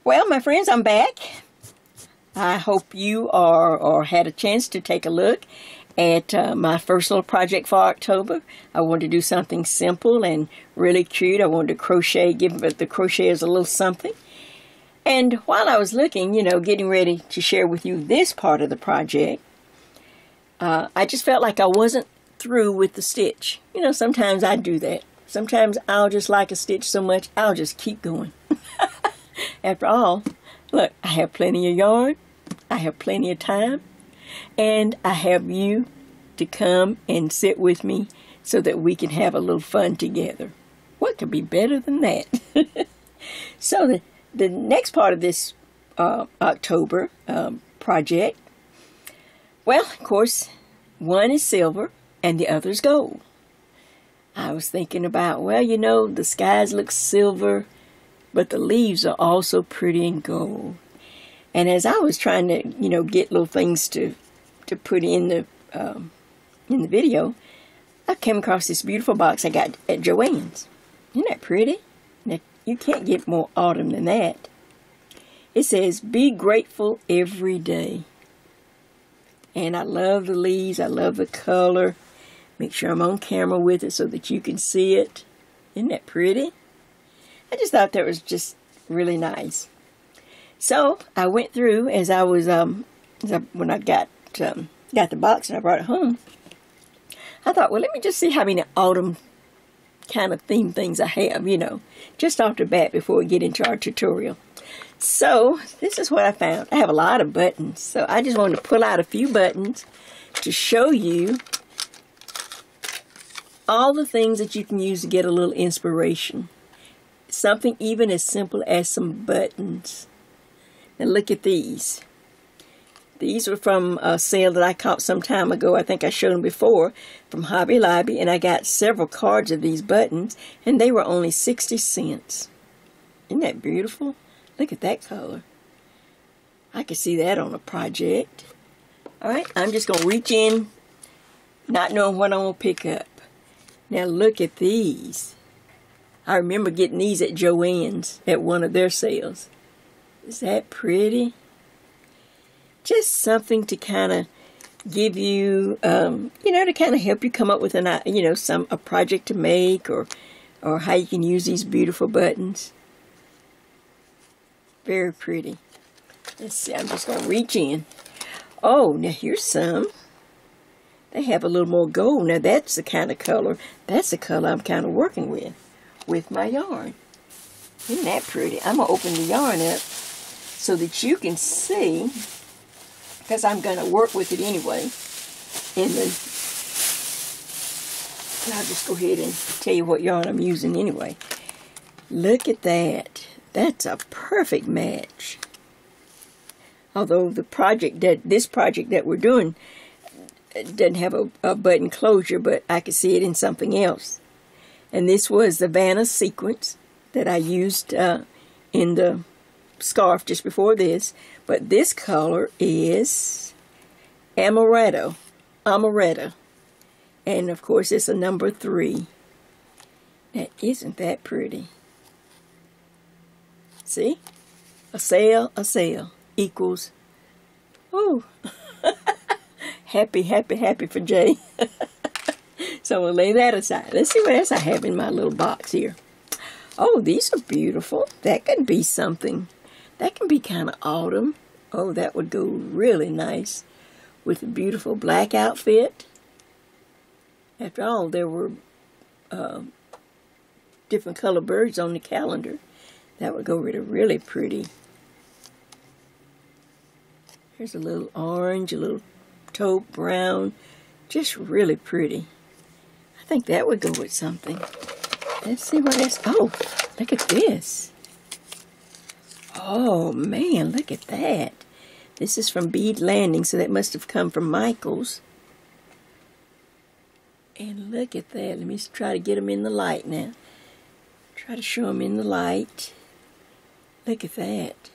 Well, my friends, I'm back. I hope you are or had a chance to take a look at my first little project for October. I wanted to do something simple and really cute. I wanted to crochet, give the crocheters a little something. And while I was looking, getting ready to share with you this part of the project, I just felt like I wasn't through with the stitch. Sometimes I do that. Sometimes I'll just like a stitch so much, I'll just keep going. After all, look, I have plenty of yarn, I have plenty of time, and I have you to come and sit with me so that we can have a little fun together. What could be better than that? So the next part of this October project, well, of course, one is silver and the other is gold. I was thinking about, well, the skies look silver, but the leaves are also pretty in gold. And as I was trying to, get little things to put in the video, I came across this beautiful box I got at Joann's. Isn't that pretty? Now, you can't get more autumn than that. It says, "Be grateful every day." And I love the leaves. I love the color. Make sure I'm on camera with it so that you can see it. Isn't that pretty? I just thought that was just really nice. So I went through as I was when I got the box and I brought it home. I thought, well, let me just see how many autumn kind of theme things I have, just off the bat before we get into our tutorial. So this is what I found. I have a lot of buttons, so I just wanted to pull out a few buttons to show you all the things that you can use to get a little inspiration. Something even as simple as some buttons. Now look at these. These were from a sale that I caught some time ago. I think I showed them before, from Hobby Lobby, and I got several cards of these buttons, and they were only 60 cents. Isn't that beautiful? Look at that color. I could see that on a project. All right, I'm just going to reach in, not knowing what I'm going to pick up. Now look at these. I remember getting these at Joann's at one of their sales. Is that pretty? Just something to kind of give you, to kind of help you come up with a project to make or how you can use these beautiful buttons. Very pretty. Let's see, I'm just going to reach in. Oh, now here's some. They have a little more gold. Now that's the kind of color, that's the color I'm kind of working with my yarn. Isn't that pretty? I'm going to open the yarn up so that you can see, because I'm going to work with it anyway. I'll just go ahead and tell you what yarn I'm using anyway. Look at that. That's a perfect match. Although this project that we're doing doesn't have a button closure, but I could see it in something else. And this was the Vanna sequence that I used in the scarf just before this. But this color is Amaretto. And of course it's a number 3. Now isn't that pretty? See? A sale equals, oh, happy for Jay. So we'll lay that aside. Let's see what else I have in my little box here. Oh, these are beautiful. That could be something. That can be kind of autumn. Oh, that would go really nice with a beautiful black outfit. After all, there were different color birds on the calendar. That would go really pretty. Here's a little orange, a little taupe brown. Just really pretty. I think that would go with something. Let's see what else. Oh, look at this. Oh, man, look at that. This is from Bead Landing, so that must have come from Michael's. And look at that. Let me try to get them in the light now. Try to show them in the light. Look at that.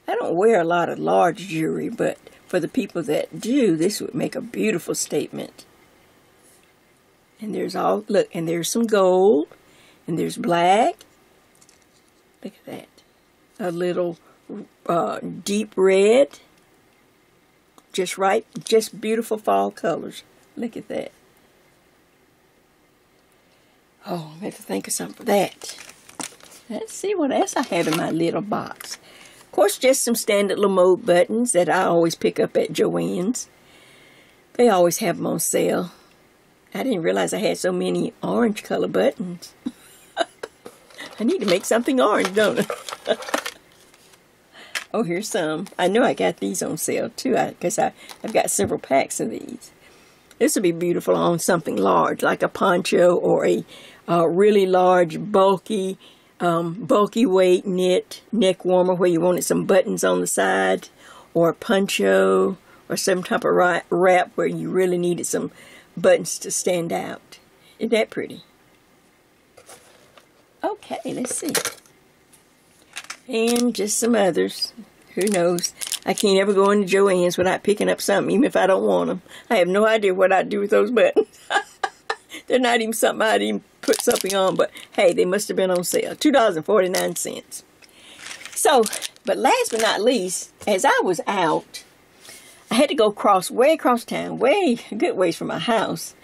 I don't wear a lot of large jewelry, but for the people that do, this would make a beautiful statement. And there's look, and there's some gold, and there's black. Look at that. a little deep red. Just right, just beautiful fall colors. Look at that. Oh, I have to think of something for that. Let's see what else I have in my little box. Of course, just some standard little mode buttons that I always pick up at Joann's. They always have them on sale. I didn't realize I had so many orange color buttons. I need to make something orange, don't I? Oh, here's some. I know I got these on sale too, because I've got several packs of these. This would be beautiful on something large, like a poncho or a really large, bulky weight knit neck warmer where you wanted some buttons on the side, or a poncho, or some type of wrap where you really needed some buttons to stand out. Isn't that pretty? Okay, let's see. And just some others. Who knows? I can't ever go into Joann's without picking up something, even if I don't want them. I have no idea what I'd do with those buttons. They're not even something I'd even put something on, but hey, they must have been on sale. $2.49. So, but last but not least, as I was out, I had to go way across town, a good ways from my house.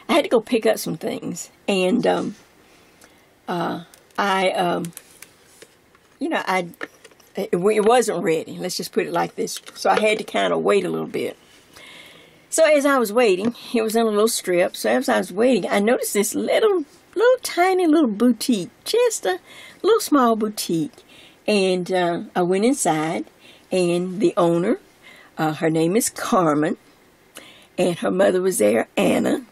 I had to go pick up some things, and it wasn't ready. Let's just put it like this. So I had to kind of wait a little bit. So as I was waiting, it was in a little strip. So as I was waiting, I noticed this little tiny little boutique, just a little small boutique. And I went inside, and the owner, her name is Carmen, and her mother was there, Anna.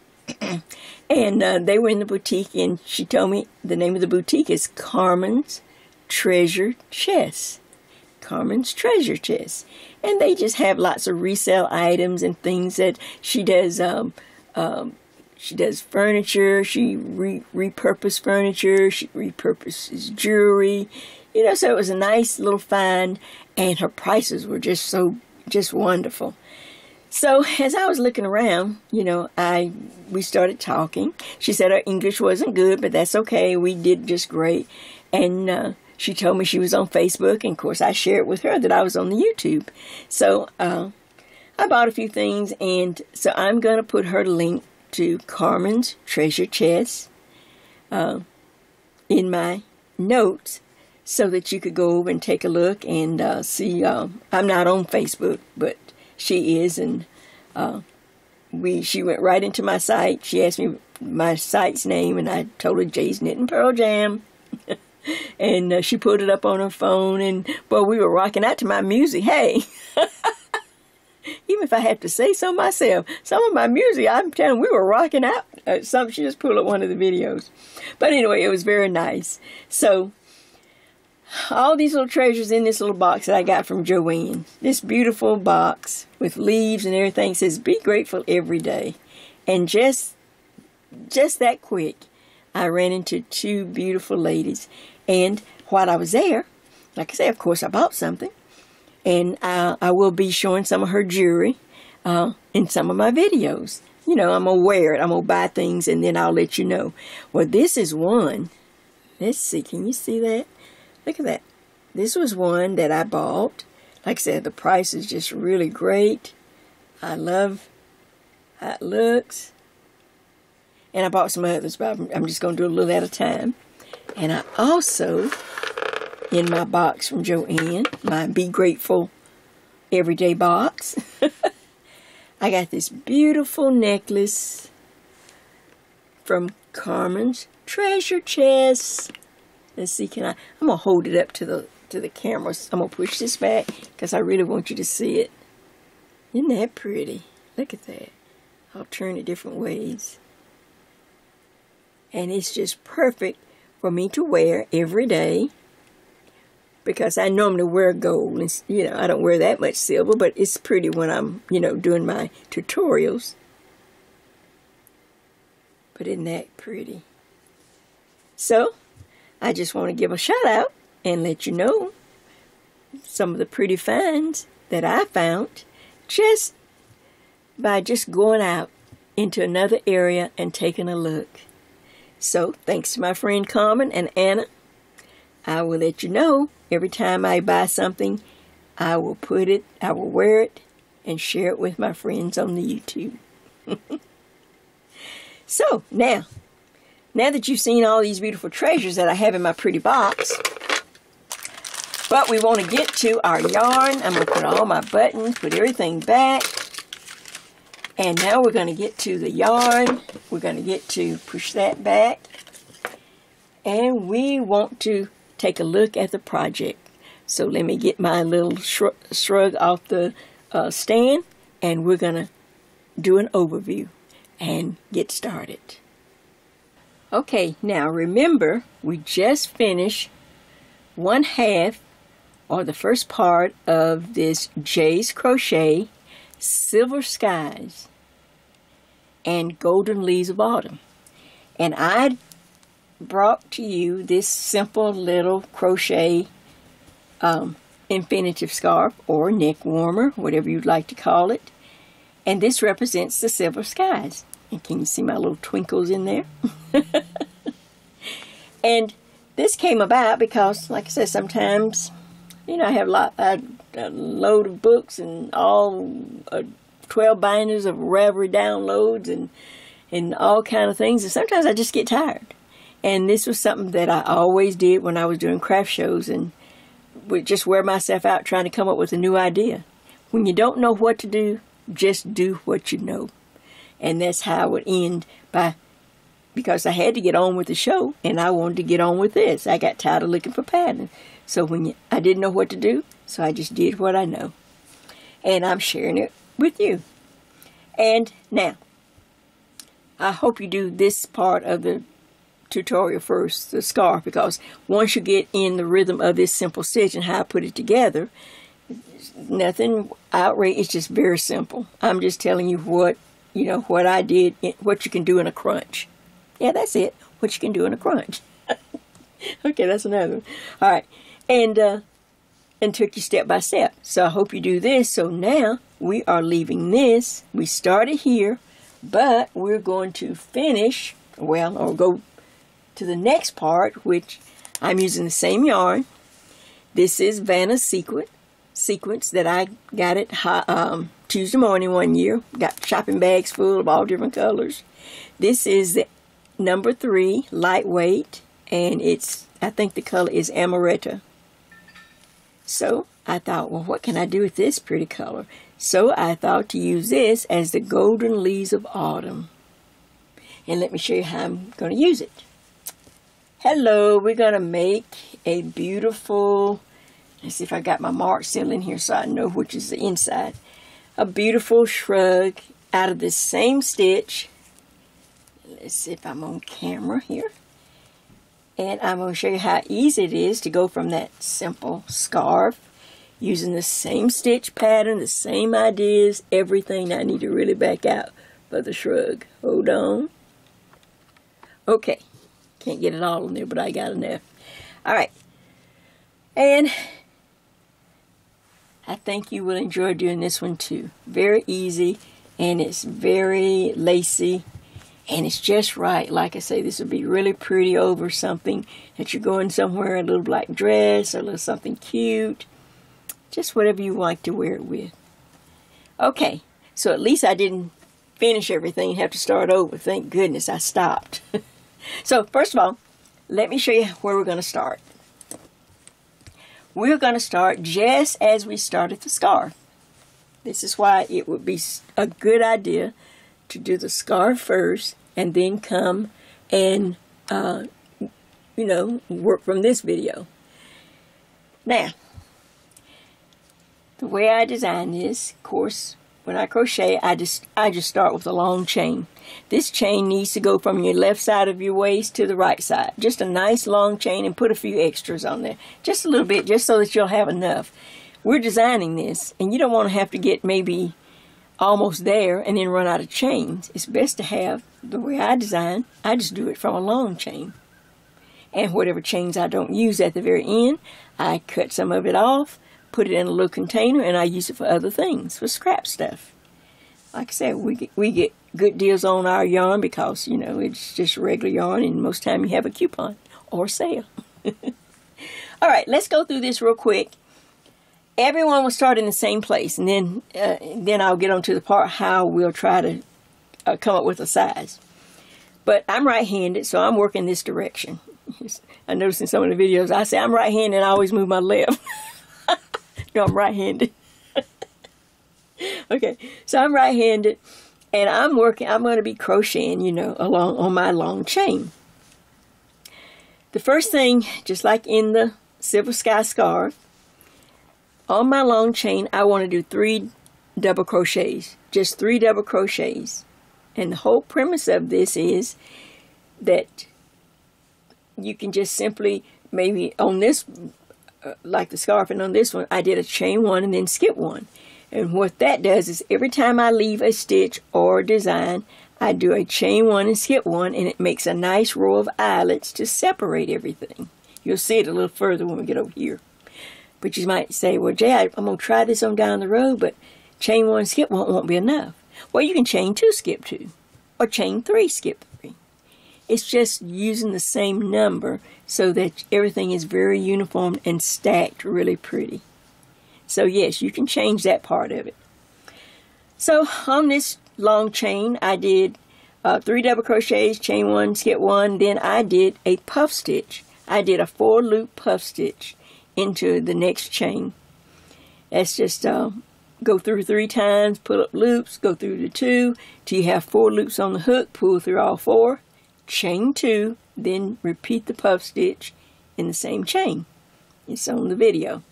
And they were in the boutique, and she told me the name of the boutique is Carmen's Treasure Chest. Carmen's Treasure Chest. And they just have lots of resale items and things that she does. She does furniture. She repurposes furniture. She repurposes jewelry. You know, so it was a nice little find, and her prices were just wonderful. So as I was looking around, you know, we started talking. She said her English wasn't good, but that's okay. We did just great. And she told me she was on Facebook, and of course I shared with her that I was on the YouTube. So I bought a few things, and so I'm going to put her link to Carmen's Treasure Chest in my notes so that you could go over and take a look and see. I'm not on Facebook, but she is, and she went right into my site. She asked me my site's name, and I told her Jay's Knitting Pearl Jam. And she put it up on her phone, and boy, we were rocking out to my music. Hey, even if I have to say so myself, some of my music, I'm telling you, we were rocking out. She just pulled up one of the videos. But anyway, it was very nice. So all these little treasures in this little box that I got from Joann. This beautiful box with leaves and everything says, "Be grateful every day." And just that quick, I ran into two beautiful ladies. And while I was there, like I say, of course, I bought something. And I will be showing some of her jewelry in some of my videos. You know, I'm going to wear it. I'm going to buy things, and then I'll let you know. Well, this is one. Let's see. Can you see that? Look at that. This was one that I bought. Like I said, the price is just really great. I love how it looks. And I bought some others, but I'm just going to do a little at a time. And I also, in my box from Joann, my Be Grateful Everyday box, I got this beautiful necklace from Carmen's Treasure Chest. Let's see, I'm going to hold it up to the camera. I'm going to push this back because I really want you to see it. Isn't that pretty? Look at that. I'll turn it different ways. And it's just perfect for me to wear every day, because I normally wear gold, and you know, I don't wear that much silver, but it's pretty when I'm, you know, doing my tutorials. But isn't that pretty? So I just want to give a shout out and let you know some of the pretty finds that I found just by going out into another area and taking a look. So, thanks to my friend Carmen and Anna, I will let you know every time I buy something, I will wear it and share it with my friends on the YouTube. So, now that you've seen all these beautiful treasures that I have in my pretty box, but we want to get to our yarn. I'm going to put all my buttons, put everything back. And now we're going to get to the yarn. We're going to get to push that back. And we want to take a look at the project. So let me get my little shrug off the stand, and we're going to do an overview and get started. Okay, now remember, we just finished 1/2 or the first part of this Jay's Crochet Silver Skies and Golden Leaves of Autumn. And I brought to you this simple little crochet infinitive scarf or neck warmer, whatever you'd like to call it. And this represents the silver skies. And can you see my little twinkles in there? And this came about because, like I said, sometimes, you know, I have a load of books and all 12 binders of Ravelry downloads and all kind of things. And sometimes I just get tired. And this was something that I always did when I was doing craft shows and would just wear myself out trying to come up with a new idea. When you don't know what to do, just do what you know. And that's how I would end because I had to get on with the show and I wanted to get on with this. I got tired of looking for patterns. So I didn't know what to do, so I just did what I know. And I'm sharing it with you. And now, I hope you do this part of the tutorial first, the scarf, because once you get in the rhythm of this simple stitch and how I put it together, nothing outrageous, it's just very simple. I'm just telling you what I did, what you can do in a crunch. Yeah, that's it, what you can do in a crunch. Okay, that's another one. All right, and took you step by step. So I hope you do this. So now we are leaving this. We started here, but we're going to finish, or go to the next part, which I'm using the same yarn. This is Vanna sequence that I got at Tuesday morning one year. Got shopping bags full of all different colors. This is the number 3 lightweight, and I think the color is Amaretto. So I thought, well, what can I do with this pretty color? So I thought to use this as the Golden Leaves of Autumn. And let me show you how I'm going to use it. Hello, we're going to make a beautiful, let's see if I got my mark still in here so I know which is the inside. A beautiful shrug out of this same stitch. Let's see if I'm on camera here. And I'm going to show you how easy it is to go from that simple scarf using the same stitch pattern, the same ideas, everything. I need to really back out for the shrug. Hold on. Okay. Can't get it all in there, but I got enough. All right. And I think you will enjoy doing this one too. Very easy, and it's very lacy, and it's just right. Like I say, this would be really pretty over something that you're going somewhere, a little black dress or a little something cute. Just whatever you like to wear it with. Okay, so at least I didn't finish everything and have to start over. Thank goodness I stopped. So first of all, let me show you where we're going to start. We're going to start just as we started the scarf. This is why it would be a good idea to do the scarf first and then come and, work from this video. Now, the way I design this, of course, when I crochet, I just start with a long chain. This chain needs to go from your left side of your waist to the right side. Just a nice long chain, and put a few extras on there. Just a little bit, just so that you'll have enough. We're designing this, and you don't want to have to get maybe almost there and then run out of chains. It's best to have, the way I design, I just do it from a long chain. And whatever chains I don't use at the very end, I cut some of it off, put it in a little container, and I use it for other things, for scrap stuff. Like I said, we get good deals on our yarn because, it's just regular yarn, and most time you have a coupon or sale. All right, let's go through this real quick. Everyone will start in the same place, and then I'll get on to the part how we'll try to come up with a size. But I'm right-handed, so I'm working this direction. I noticed in some of the videos, I say I'm right-handed and I always move my left. No, I'm right-handed. Okay, so I'm right-handed, and I'm going to be crocheting, you know, along on my long chain. The first thing, just like in the Silver Sky scarf, on my long chain, I want to do 3 double crochets, just 3 double crochets. And the whole premise of this is that you can just simply, maybe on this, like the scarf, and on this one, I did a chain 1 and then skip 1. And what that does is every time I leave a stitch or design, I do a chain 1 and skip 1, and it makes a nice row of eyelets to separate everything. You'll see it a little further when we get over here. But you might say, well, Jay, I'm going to try this on down the road, but chain 1, skip 1 won't be enough. Well, you can chain 2, skip 2, or chain 3, skip 3. It's just using the same number so that everything is very uniform and stacked really pretty. So yes, you can change that part of it. So on this long chain, I did 3 double crochets, chain 1, skip 1, then I did a puff stitch. I did a 4-loop puff stitch into the next chain. That's just go through 3 times, pull up loops, go through the 2 till you have 4 loops on the hook, pull through all 4, chain 2, then repeat the puff stitch in the same chain. It's on the video.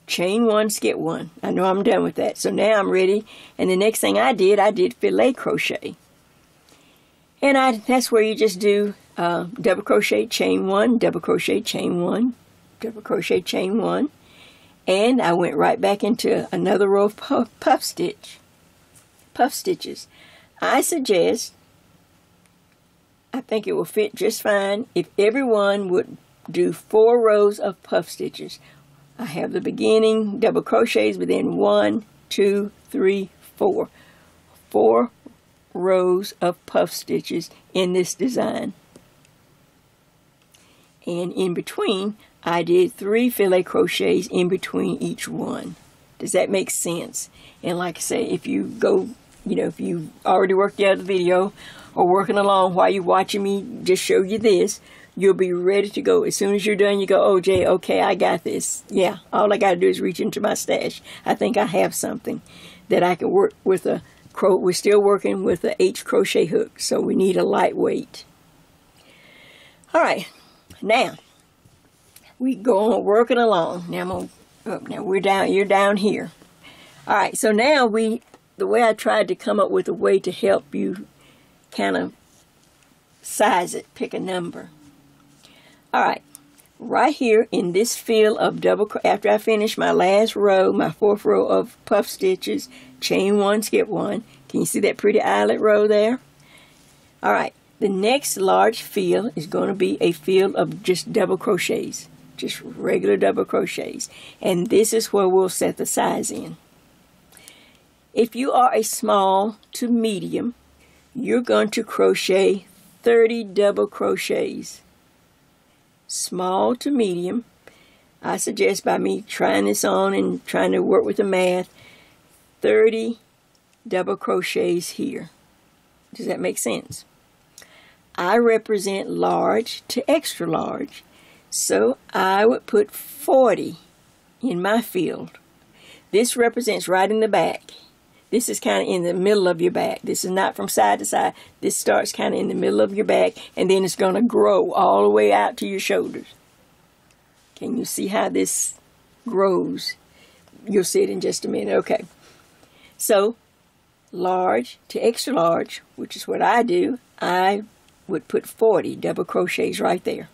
Chain 1, skip 1. I know I'm done with that. So now I'm ready. And the next thing I did filet crochet. And that's where you just do double crochet, chain 1, double crochet, chain 1, double crochet, chain 1. And I went right back into another row of puff stitches. I suggest, I think it will fit just fine, if everyone would do 4 rows of puff stitches. I have the beginning double crochets, but then 1, 2, 3, 4. 4 rows of puff stitches in this design. And in between, I did 3 filet crochets in between each one. Does that make sense? And like I say, if you go, you know, if you already worked the other video or working along while you're watching me just show you this, you'll be ready to go. As soon as you're done, you go, oh, Jay, okay, I got this. Yeah, all I got to do is reach into my stash. I think I have something that I can work with a we're still working with the H crochet hook, so we need a lightweight. All right, now we go on working along. Now I'm on up. Now we're down. You're down here. All right. So now the way I tried to come up with a way to help you kind of size it, pick a number. All right. Right here in this field of after I finish my last row, my 4th row of puff stitches, chain 1, skip 1. Can you see that pretty eyelet row there? All right. The next large field is going to be a field of just double crochets. Just regular double crochets. And this is where we'll set the size in. If you are a small to medium, you're going to crochet 30 double crochets. Small to medium. I suggest by me trying this on and trying to work with the math, 30 double crochets here. Does that make sense? I represent large to extra large. So I would put 40 in my field. This represents right in the back. This is kind of in the middle of your back. This is not from side to side. This starts kind of in the middle of your back, and then it's going to grow all the way out to your shoulders. Can you see how this grows? You'll see it in just a minute. Okay. So large to extra large, which is what I do, I would put 40 double crochets right there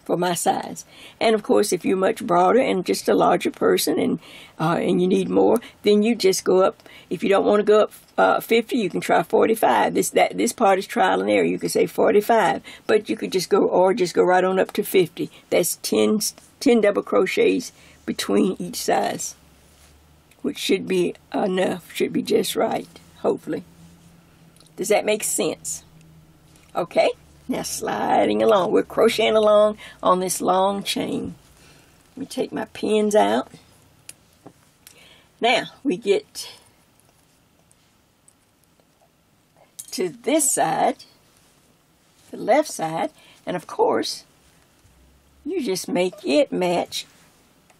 for my size. And of course, if you're much broader and just a larger person and you need more, then you just go up. If you don't want to go up 50, you can try 45. This part is trial and error. You could say 45, but you could just go right on up to 50. That's 10 double crochets between each size, which should be enough, should be just right, hopefully. Does that make sense? Okay. Now sliding along, we're crocheting along on this long chain. Let me take my pins out. Now we get to this side, the left side, and of course you just make it match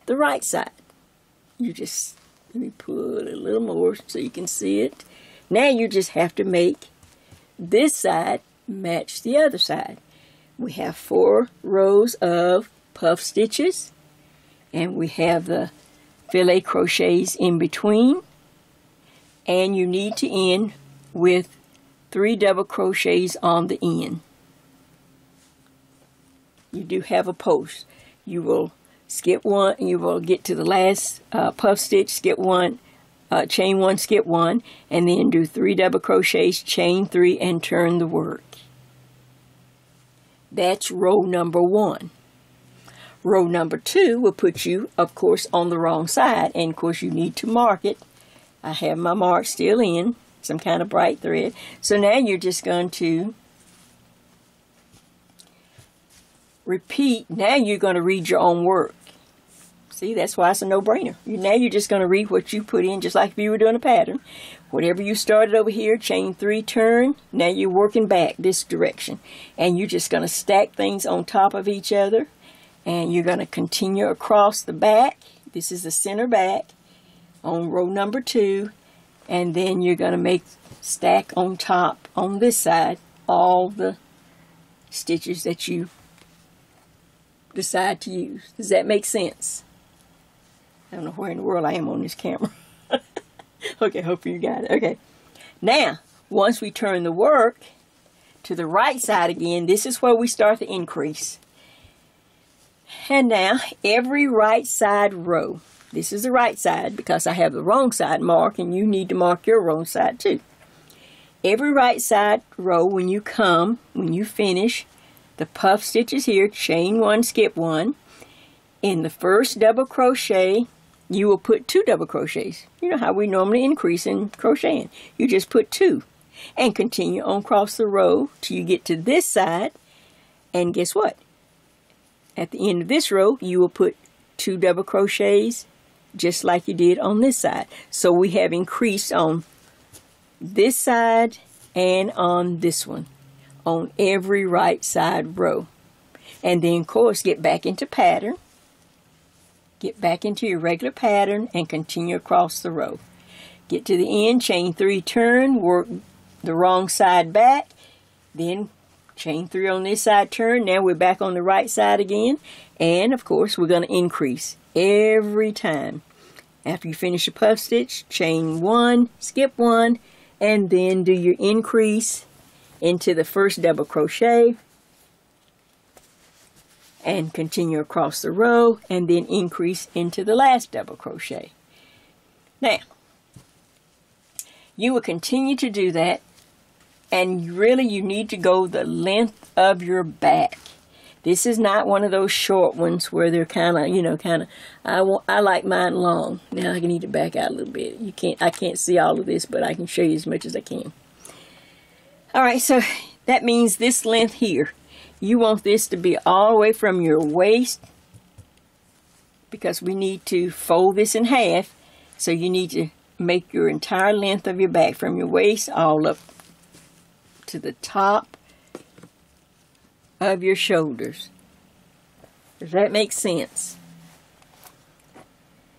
the right side. You just, let me pull it a little more so you can see it. Now you just have to make this side match the other side. We have 4 rows of puff stitches, and we have the filet crochets in between, and you need to end with 3 double crochets on the end. You do have a post. You will skip 1, you will get to the last puff stitch, skip 1, chain 1, skip 1, and then do 3 double crochets, chain 3, and turn the work. That's row number 1. Row number 2 will put you, of course, on the wrong side, and of course you need to mark it. I have my mark still in, some kind of bright thread. So now you're just going to repeat. Now you're going to read your own work. See, that's why it's a no-brainer. Now you're just going to read what you put in, just like if you were doing a pattern. Whatever you started over here, chain 3, turn. Now you're working back this direction. And you're just going to stack things on top of each other. And you're going to continue across the back. This is the center back on row number 2. And then you're going to make stack on top on this side all the stitches that you decide to use. Does that make sense? I don't know where in the world I am on this camera. Okay, hope you got it. Okay. Now, once we turn the work to the right side again, this is where we start the increase. And now, every right side row, this is the right side because I have the wrong side marked, and you need to mark your wrong side too. Every right side row, when you finish, the puff stitches here, chain 1, skip 1. In the first double crochet, you will put 2 double crochets. You know how we normally increase in crocheting. You just put 2 and continue on across the row till you get to this side. And guess what? At the end of this row, you will put 2 double crochets just like you did on this side. So we have increased on this side and on this one, on every right side row. And then, of course, get back into pattern. Get back into your regular pattern and continue across the row. Get to the end, chain 3, turn, work the wrong side back, then chain 3 on this side, turn. Now we're back on the right side again, and of course we're going to increase every time. After you finish your puff stitch, chain 1, skip 1, and then do your increase into the first double crochet and continue across the row, and then increase into the last double crochet. Now, you will continue to do that, and really you need to go the length of your back. This is not one of those short ones where they're kind of, I like mine long. Now I need to back out a little bit. I can't see all of this, but I can show you as much as I can. All right, so that means this length here. You want this to be all the way from your waist, because we need to fold this in half. So you need to make your entire length of your back from your waist all up to the top of your shoulders. Does that make sense?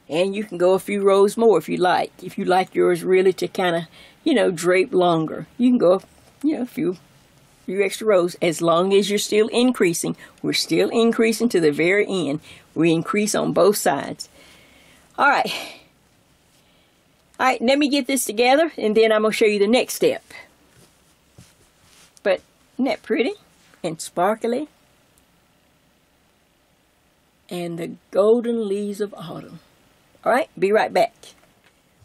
And you can go a few rows more if you like. If you like yours really to kind of, drape longer, you can go, a few extra rows, as long as you're still increasing. We're still increasing to the very end. We increase on both sides. All right, let me get this together, and then I'm going to show you the next step. But isn't that pretty and sparkly? And the golden leaves of autumn. All right, be right back.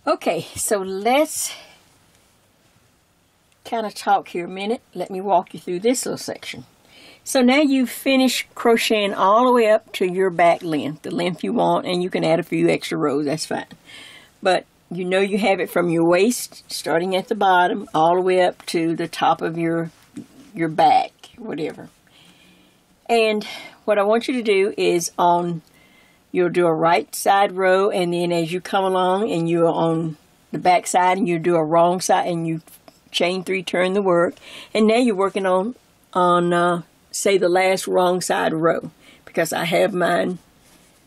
Okay, so let's kind of talk here a minute. Let me walk you through this little section. So now you've finished crocheting all the way up to your back length, the length you want, and you can add a few extra rows, that's fine. But you have it from your waist, starting at the bottom, all the way up to the top of your back, whatever. And what I want you to do is on you'll do a right side row, and then as you come along and you're on the back side and you do a wrong side and you chain 3, turn the work, and now you're working on say the last wrong side row, because I have mine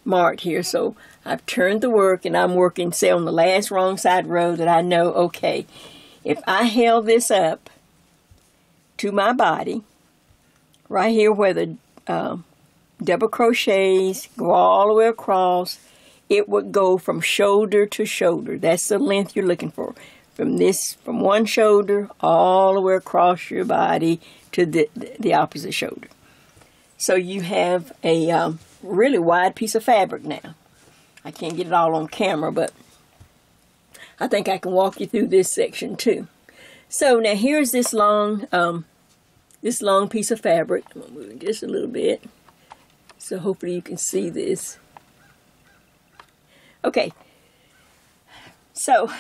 marked here. So I've turned the work and I'm working, say, on the last wrong side row that I know, okay, if I held this up to my body right here where the double crochets go all the way across, it would go from shoulder to shoulder. That's the length you're looking for. From one shoulder all the way across your body to the opposite shoulder. So you have a really wide piece of fabric now. I can't get it all on camera, but I think I can walk you through this section too. So now here's this long piece of fabric. I'm gonna move it just a little bit, so hopefully you can see this. Okay, so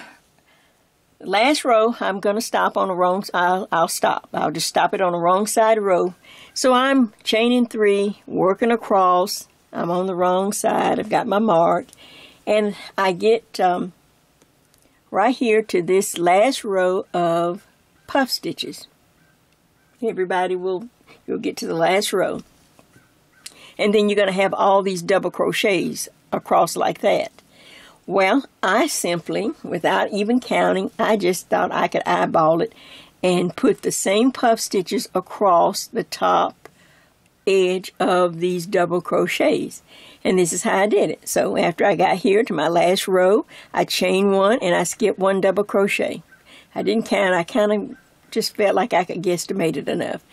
the last row, I'm going to stop on the wrong side. I'll stop. I'll just stop it on the wrong side row. So I'm chaining 3, working across. I'm on the wrong side. I've got my mark. And I get right here to this last row of puff stitches. Everybody you'll get to the last row. And then you're going to have all these double crochets across like that. Well, I simply, without even counting, I just thought I could eyeball it and put the same puff stitches across the top edge of these double crochets. And this is how I did it. So after I got here to my last row, I chained 1 and I skipped 1 double crochet. I didn't count. I kind of just felt like I could guesstimate it enough.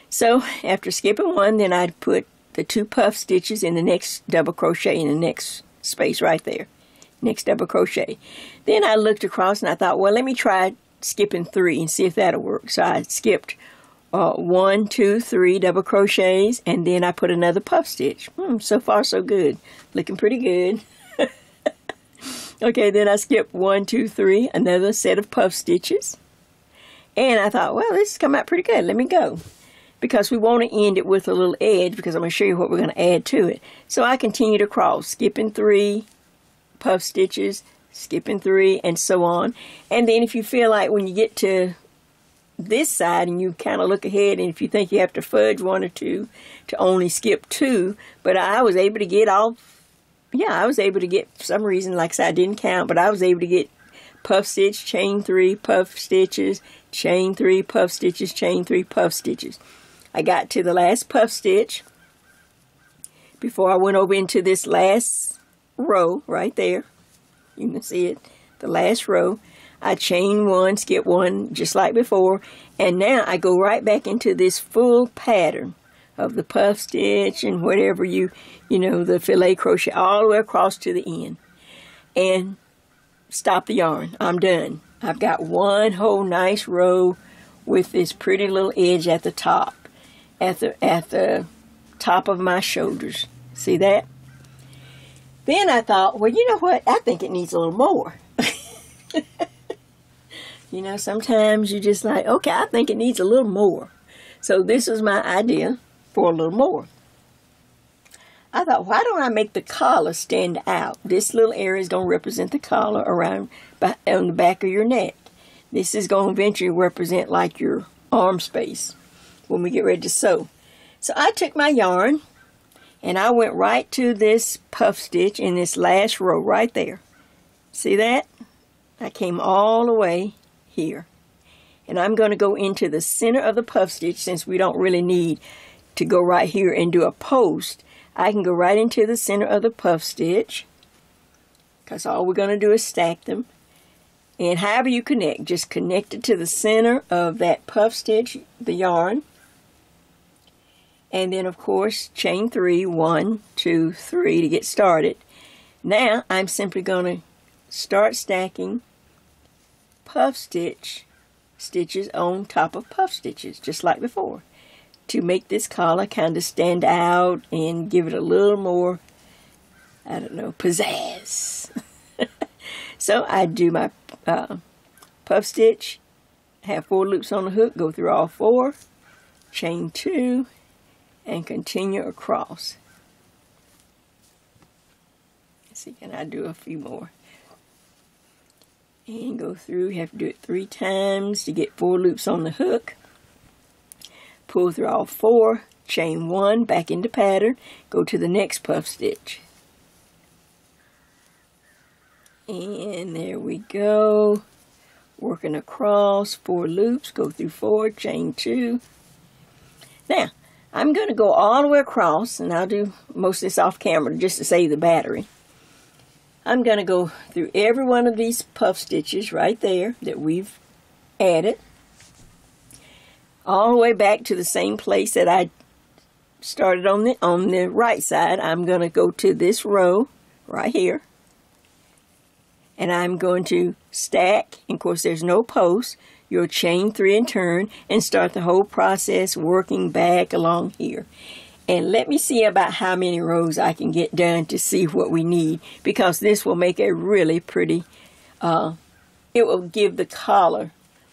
So after skipping 1, then I'd put the 2 puff stitches in the next double crochet in the next space right there. Next double crochet. Then I looked across and I thought, well, let me try skipping 3 and see if that'll work. So I skipped 1, 2, 3 double crochets, and then I put another puff stitch. So far so good. Looking pretty good. Okay, then I skipped 1, 2, 3, another set of puff stitches. And I thought, well, this has come out pretty good. Let me go. Because we want to end it with a little edge, because I'm going to show you what we're going to add to it. So I continued across, skipping 3, puff stitches, skipping 3, and so on. And then if you feel like when you get to this side and you kind of look ahead, and if you think you have to fudge 1 or 2 to only skip 2, but I was able to get I was able to get, for some reason, like I said, I didn't count, but I was able to get puff stitch, chain 3, puff stitches, chain 3, puff stitches, chain 3, puff stitches. I got to the last puff stitch before I went over into this last row right there. You can see it, the last row. I chain 1, skip 1 just like before, and now I go right back into this full pattern of the puff stitch and whatever the filet crochet all the way across to the end, and stop the yarn. I'm done. I've got one whole nice row with this pretty little edge at the top, at the top of my shoulders. See that? Then I thought, well, you know what? I think it needs a little more. Sometimes you're just like, okay, I think it needs a little more. So this is my idea for a little more. I thought, why don't I make the collar stand out? This little area is going to represent the collar around on the back of your neck. This is going to eventually represent like your arm space when we get ready to sew. So I took my yarn and I went right to this puff stitch in this last row right there. See that? I came all the way here. And I'm going to go into the center of the puff stitch, since we don't really need to go right here and do a post. I can go right into the center of the puff stitch, because all we're going to do is stack them. And however you connect, just connect it to the center of that puff stitch, the yarn. And then, of course, chain 3, 1, 2, 3 to get started. Now, I'm simply going to start stacking puff stitches on top of puff stitches, just like before, to make this collar kind of stand out and give it a little more, I don't know, pizzazz. So I do my puff stitch, have 4 loops on the hook, go through all 4, chain 2, and continue across. Let's see, can I do a few more? And go through, you have to do it 3 times to get 4 loops on the hook. Pull through all 4, chain 1, back into pattern, go to the next puff stitch. And there we go. Working across 4 loops, go through 4, chain 2. Now, I'm going to go all the way across, and I'll do most of this off camera just to save the battery. I'm going to go through every one of these puff stitches right there that we've added, all the way back to the same place that I started on the right side. I'm going to go to this row right here, and I'm going to stack, and of course there's no post. You'll chain 3 and turn and start the whole process working back along here. And let me see about how many rows I can get done to see what we need, because this will make a really pretty, it will give the collar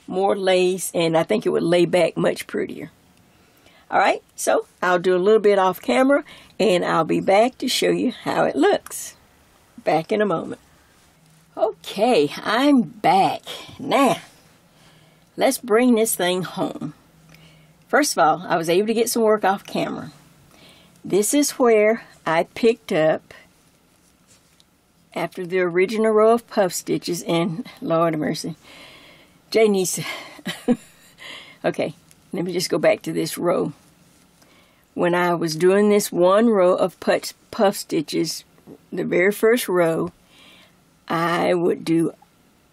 more lace, and I think it would lay back much prettier. Alright, so I'll do a little bit off camera, and I'll be back to show you how it looks. Back in a moment. Okay, I'm back. Now, let's bring this thing home. First of all, I was able to get some work off camera. This is where I picked up after the original row of puff stitches, and Lord have mercy, Jay needs to... Okay, let me just go back to this row. When I was doing this one row of puff stitches, the very first row, I would do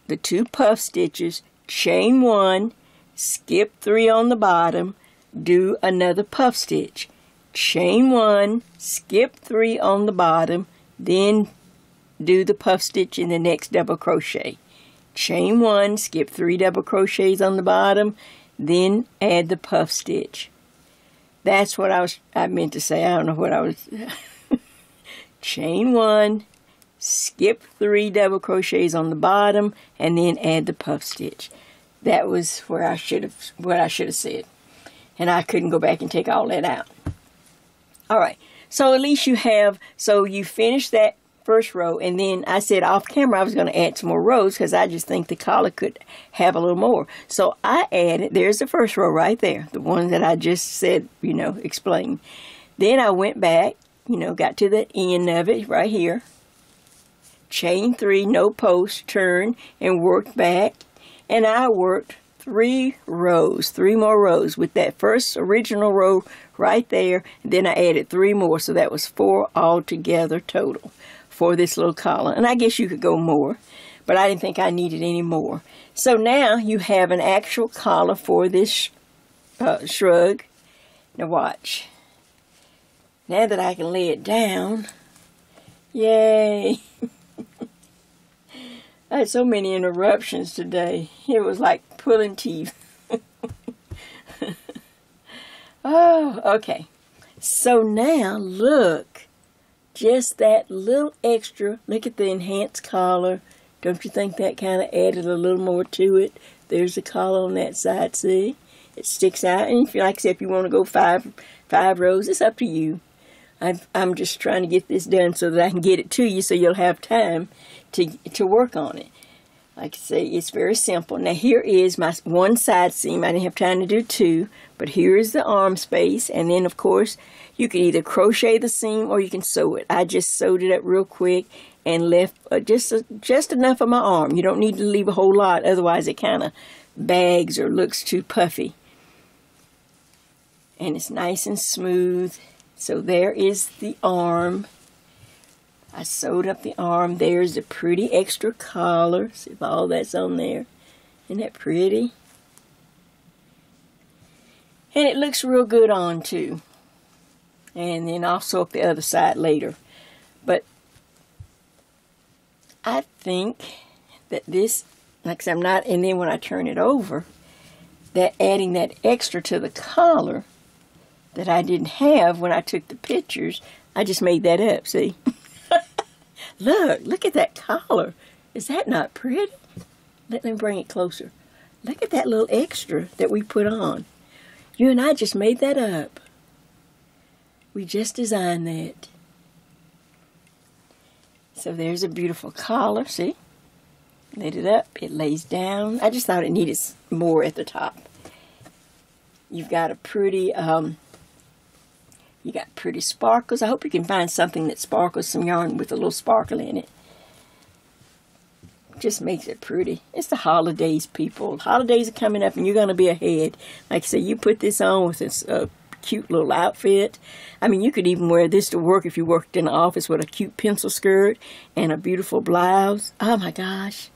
the 2 puff stitches, chain 1, skip 3 on the bottom, do another puff stitch. Chain 1, skip 3 on the bottom, then do the puff stitch in the next double crochet. Chain 1, skip 3 double crochets on the bottom, then add the puff stitch. That's what I meant to say. I don't know what I was... Chain 1, skip 3 double crochets on the bottom, and then add the puff stitch. That was where what I should have said. And I couldn't go back and take all that out. Alright, so at least you have, so you finish that first row, and then I said off camera I was going to add some more rows because I just think the collar could have a little more. So I added, there's the first row right there, the one that I just said, explained. Then I went back, got to the end of it right here. Chain 3, no post, turn, and worked back. And I worked 3 rows, 3 more rows with that first original row right there. And then I added 3 more, so that was 4 altogether total for this little collar. And I guess you could go more, but I didn't think I needed any more. So now you have an actual collar for this shrug. Now watch. Now that I can lay it down, yay! I had so many interruptions today. It was like pulling teeth. Oh, okay. So now, look. Just that little extra. Look at the enhanced collar. Don't you think that kind of added a little more to it? There's the collar on that side, see? It sticks out. And if you like I said, if you want to go five rows, it's up to you. I'm just trying to get this done so that I can get it to you so you'll have time to work on it. Like I say, it's very simple. Now here is my one side seam. I didn't have time to do 2, but here is the arm space. And then of course, you can either crochet the seam or you can sew it. I just sewed it up real quick and left just enough of my arm. You don't need to leave a whole lot, otherwise it kind of bags or looks too puffy. And it's nice and smooth. So there is the arm. I sewed up the arm. There's the pretty extra collar. See if all that's on there. Isn't that pretty? And it looks real good on too. And then I'll sew up the other side later. But I think that this, like I said, and then when I turn it over, that adding that extra to the collar that I didn't have when I took the pictures, I just made that up, see? Look at that collar. Is that not pretty? Let me bring it closer. Look at that little extra that we put on. You and I just made that up. We just designed that. So there's a beautiful collar, see? Let it up, it lays down. I just thought it needed more at the top. You've got a pretty, you got pretty sparkles. I hope you can find something that sparkles, some yarn with a little sparkle in it. Just makes it pretty. It's the holidays, people. Holidays are coming up and you're going to be ahead. Like I say, you put this on with this cute little outfit. I mean, you could even wear this to work if you worked in the office with a cute pencil skirt and a beautiful blouse. Oh my gosh.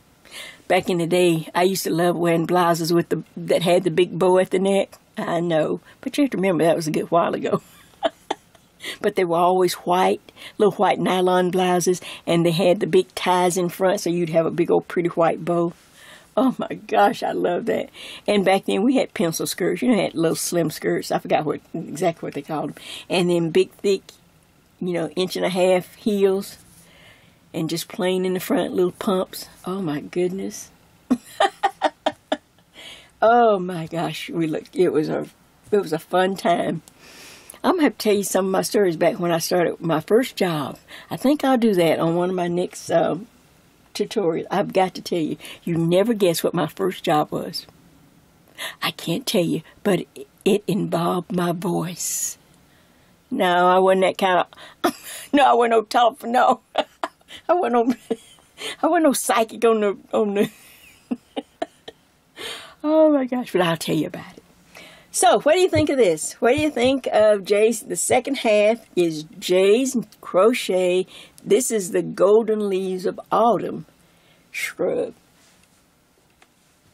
Back in the day, I used to love wearing blouses with that had the big bow at the neck. I know, but you have to remember that was a good while ago. But they were always white, little white nylon blouses, and they had the big ties in front, so you'd have a big old pretty white bow. Oh my gosh, I love that. And back then we had pencil skirts. You know, had little slim skirts. I forgot exactly what they called them. And then big, thick, 1.5-inch heels, and just plain in the front, little pumps. Oh my goodness. Oh my gosh, it was a fun time. I'm going to have to tell you some of my stories back when I started my first job. I think I'll do that on one of my next tutorials. I've got to tell you, you never guess what my first job was. I can't tell you, but it involved my voice. No, I wasn't that kind of, no, I wasn't no tough, no. I wasn't no psychic on the, oh my gosh, but I'll tell you about it. So, what do you think of this? What do you think of Jay's? The second half is Jay's Crochet. This is the Golden Leaves of Autumn Shrug.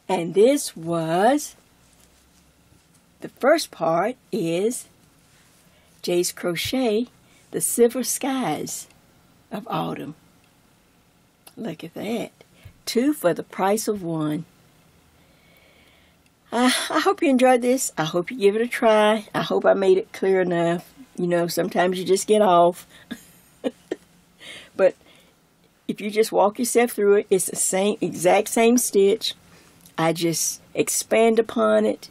And this was, the first part is Jay's Crochet, the Silver Skies of Autumn. Look at that. 2 for the price of 1. I hope you enjoyed this. I hope you give it a try. I hope I made it clear enough. Sometimes you just get off. But if you just walk yourself through it, it's the exact same stitch. I just expand upon it.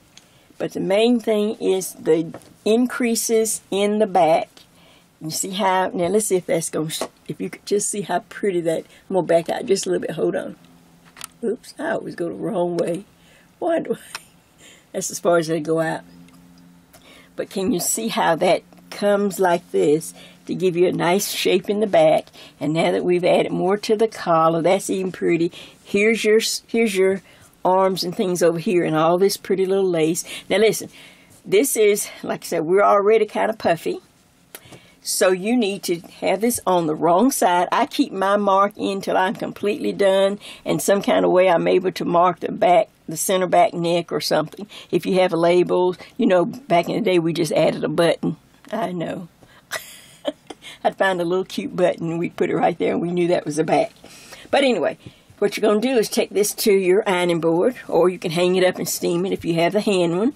But the main thing is the increases in the back. You see how, now let's see if that's going to, if you could just see how pretty that, I'm going to back out just a little bit. Hold on. Oops, I always go the wrong way. Why do I? That's as far as they go out. But can you see how that comes like this to give you a nice shape in the back? And now that we've added more to the collar, that's even pretty. Here's your arms and things over here and all this pretty little lace. Now listen, this is, like I said, we're already kind of puffy. So you need to have this on the wrong side. I keep my mark in till I'm completely done, and some kind of way I'm able to mark the back, the center back neck or something. If you have labels, back in the day we just added a button. I know. I'd find a little cute button and we'd put it right there and we knew that was the back. But anyway, what you're going to do is take this to your ironing board, or you can hang it up and steam it if you have the hand one.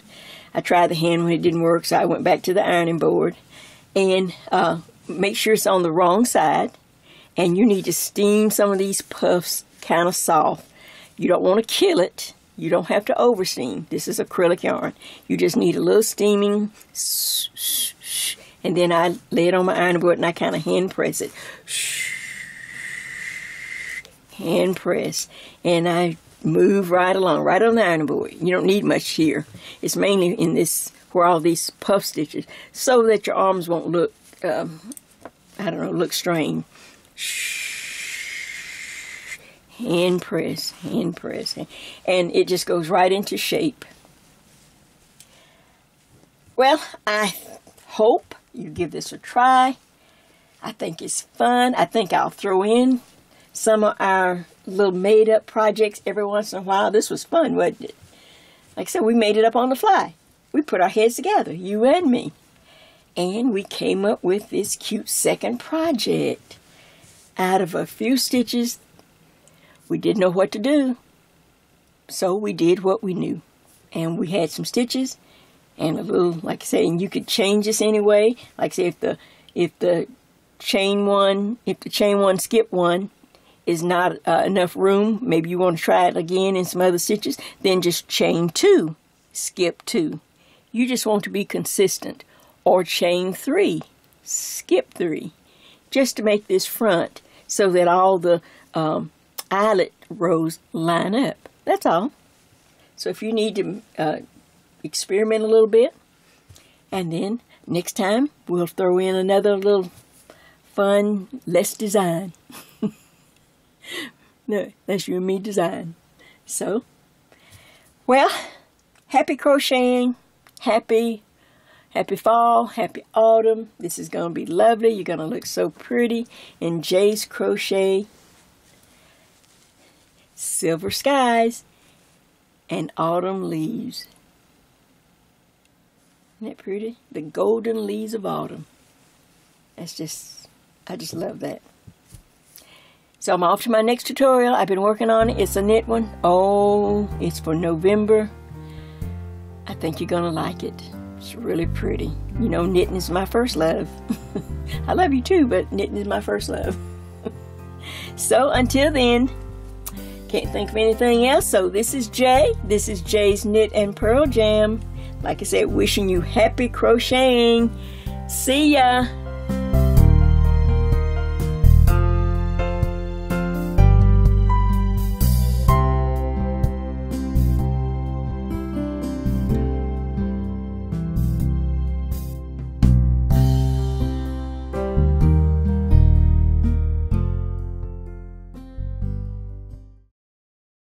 I tried the hand one, it didn't work, so I went back to the ironing board. And make sure it's on the wrong side. And you need to steam some of these puffs kind of soft. You don't want to kill it. You don't have to over steam. This is acrylic yarn. You just need a little steaming. And then I lay it on my ironing board and I kind of hand press it. Hand press. And I move right along, right on the ironing board. You don't need much here. It's mainly in this, where all these puff stitches, so that your arms won't look, look strained. Hand press, and it just goes right into shape. Well, I hope you give this a try. I think it's fun. I think I'll throw in some of our little made-up projects every once in a while. This was fun, wasn't it? Like I said, we made it up on the fly. We put our heads together, you and me. And we came up with this cute second project. Out of a few stitches, we didn't know what to do. So we did what we knew. And we had some stitches and a little, like I say, and you could change this anyway. Like I say, if the chain one skip one is not enough room, maybe you want to try it again in some other stitches, then just chain 2, skip 2. You just want to be consistent. Or chain 3, skip 3. Just to make this front so that all the eyelet rows line up. That's all. So if you need to experiment a little bit, and then next time we'll throw in another little fun, less design. No, that's you and me design. So, well, happy crocheting, happy fall, happy autumn. This is going to be lovely. You're going to look so pretty in Jay's Crochet. Silver skies and autumn leaves. Isn't that pretty? The golden leaves of autumn. That's just, I just love that. So I'm off to my next tutorial. I've been working on it. It's a knit one. Oh, it's for November. I think you're going to like it. It's really pretty. You know, knitting is my first love. I love you too, but knitting is my first love. So until then, can't think of anything else. So this is Jay. This is Jay's Knit and Purl Jam. Like I said, wishing you happy crocheting. See ya.